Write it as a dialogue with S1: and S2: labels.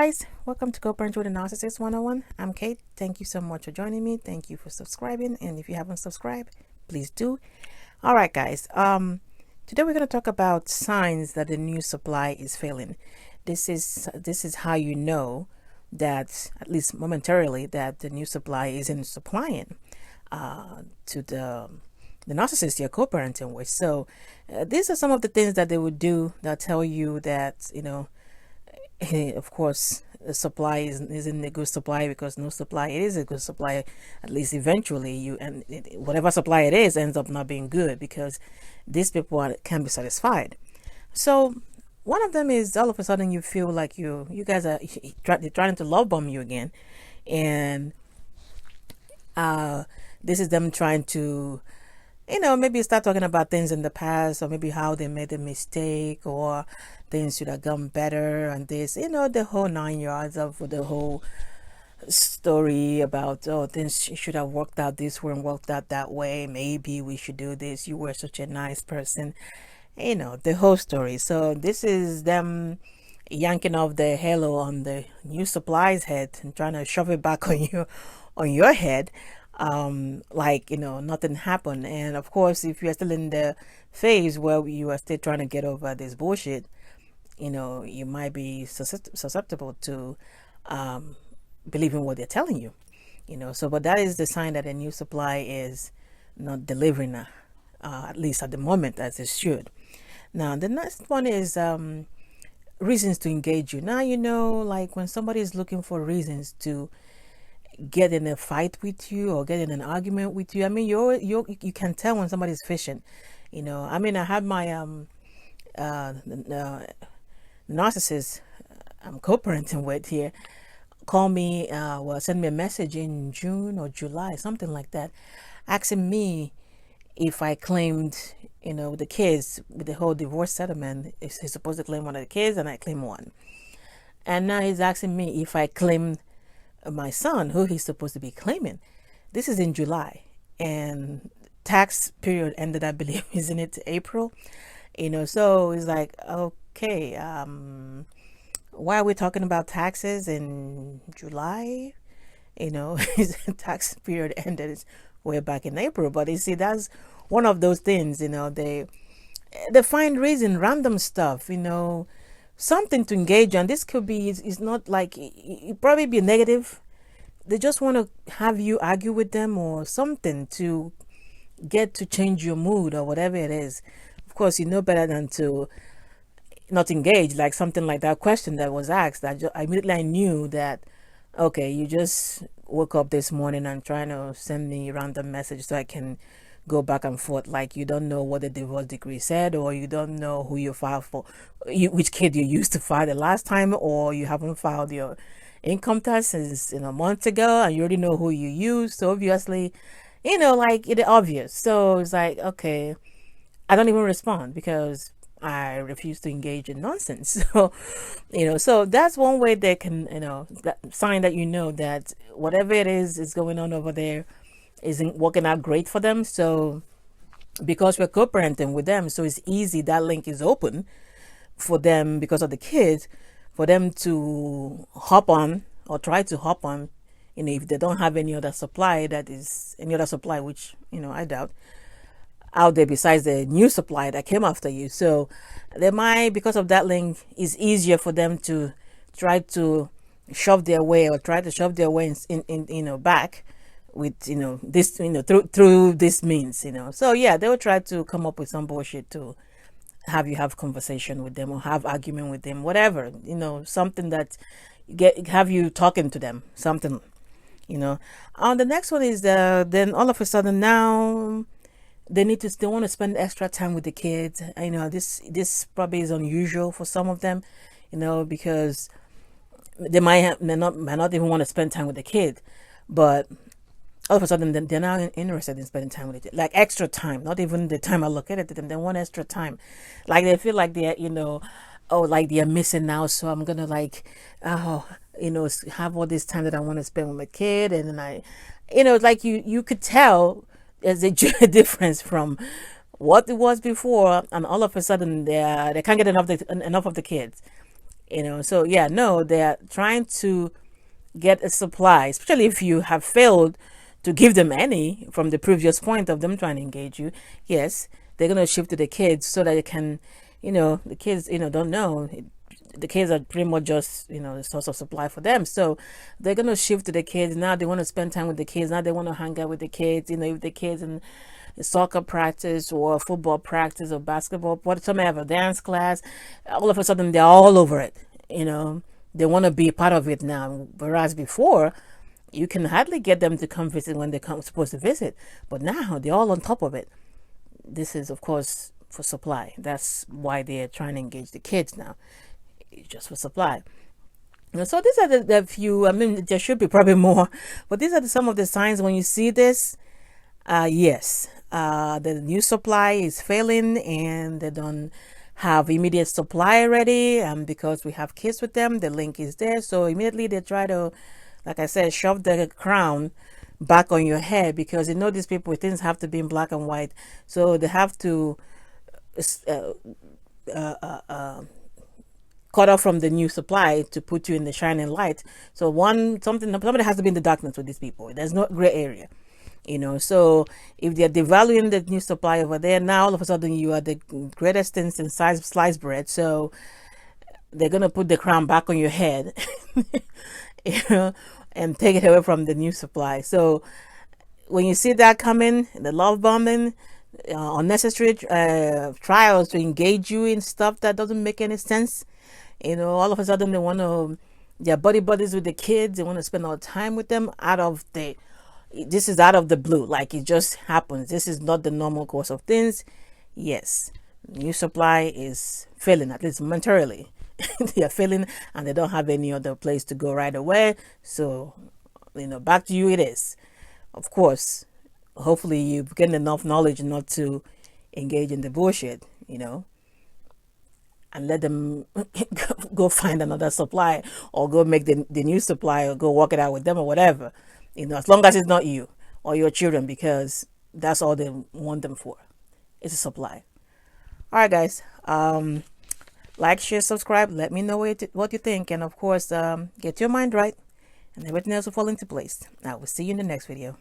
S1: guys, welcome to Co-Parent with a Narcissist 101. I'm Kate. Thank you so much for joining me. Thank you for subscribing, and if you haven't subscribed, please do. All right, guys. Today we're going to talk about signs that the new supply is failing. This is how you know that, at least momentarily, that the new supply isn't supplying to the narcissist you're co-parenting with. So these are some of the things that they would do that tell you that, of course, the supply isn't a good supply, because no supply, it is a good supply. At least eventually, whatever supply it is ends up not being good, because these people can be satisfied. So one of them is, all of a sudden you feel like you guys are trying to love bomb you again, and this is them trying to maybe start talking about things in the past, or maybe how they made a mistake, or things should have gone better, and this, the whole 9 yards of the whole story about, oh, things should have worked out this way and worked out that way. Maybe we should do this. You were such a nice person. The whole story. So this is them yanking off the halo on the new supply's head and trying to shove it back on your head. Like nothing happened. And of course, if you're still in the phase where you are still trying to get over this bullshit, you might be susceptible to believing what they're telling you. So, but that is the sign that a new supply is not delivering, at least at the moment, as it should. Now the next one is reasons to engage you. Now, like when somebody is looking for reasons to get in a fight with you or get in an argument with you. I mean, you can tell when somebody's fishing. I mean, I had my narcissist I'm co-parenting with here call me, send me a message in June or July, something like that, asking me if I claimed, the kids with the whole divorce settlement. He's supposed to claim one of the kids, and I claim one. And now he's asking me if I claimed my son, who he's supposed to be claiming. This is in July, and tax period ended, I believe, isn't it, April? So it's like, okay, why are we talking about taxes in July? His tax period ended way back in April. But you see, that's one of those things. They find reason, random stuff, something to engage on. This could be, it's not like, it probably be negative. They just want to have you argue with them or something to get to change your mood or whatever it is. Of course, you know better than to not engage, like something like that question that was asked. I knew that, okay, you just woke up this morning and trying to send me a random message so I can go back and forth, like you don't know what the divorce decree said, or you don't know who you filed for, which kid you used to file the last time, or you haven't filed your income tax since months ago, and you already know who you used. So obviously, like it's obvious. So it's like, okay, I don't even respond because I refuse to engage in nonsense. So, so that's one way they can, that sign that that whatever it is going on over there isn't working out great for them. So because we're co-parenting with them, so it's easy, that link is open for them, because of the kids, for them to hop on or try to hop on, if they don't have any other supply, which I doubt, out there besides the new supply that came after you. So they might, because of that link, it's easier for them to try to shove their way in back with this through this means. So yeah, they will try to come up with some bullshit to have you have conversation with them or have argument with them, whatever, something that have you talking to them, something. The next one is then all of a sudden now they want to spend extra time with the kids. This probably is unusual for some of them, because they might not even want to spend time with the kid, but all of a sudden they're now interested in spending time with it, like extra time, not even the time allocated to them. They want extra time, like they feel like they're like they're missing now. So I'm gonna have all this time that I want to spend with my kid, and then like you could tell there's a difference from what it was before, and all of a sudden they can't get enough of the kids. So yeah, no, they're trying to get a supply, especially if you have failed to give them any from the previous point of them trying to engage you. Yes, they're going to shift to the kids so that they can, the kids, don't know. The kids are pretty much just, the source of supply for them. So they're going to shift to the kids. Now they want to spend time with the kids. Now they want to hang out with the kids, if the kids in soccer practice or football practice or basketball, whatever, dance class, all of a sudden they're all over it, they want to be part of it now. Whereas before, you can hardly get them to come visit when they come supposed to visit. But now they're all on top of it. This is, of course, for supply. That's why they're trying to engage the kids now. It's just for supply. So these are the few. I mean, there should be probably more, but these are some of the signs when you see this. Yes, the new supply is failing, and they don't have immediate supply ready. Because we have kids with them, the link is there. So immediately they try to, like I said, shove the crown back on your head, because these people, things have to be in black and white. So they have to cut off from the new supply to put you in the shining light. So somebody has to be in the darkness with these people. There's no gray area. So if they're devaluing the new supply over there, now all of a sudden you are the greatest things in sliced bread. So they're gonna put the crown back on your head, and take it away from the new supply. So when you see that coming, the love bombing, unnecessary trials to engage you in stuff that doesn't make any sense, all of a sudden they're buddies with the kids. They want to spend all the time with them this is out of the blue, like it just happens. This is not the normal course of things. Yes, new supply is failing, at least momentarily. They are failing, and they don't have any other place to go right away. So, back to you it is. Of course, hopefully you've gained enough knowledge not to engage in the bullshit, and let them go find another supply, or go make the new supply, or go work it out with them, or whatever. As long as it's not you or your children, because that's all they want them for. It's a supply. All right, guys. Like, share, subscribe. Let me know what you think. And of course, get your mind right, and everything else will fall into place. I will see you in the next video.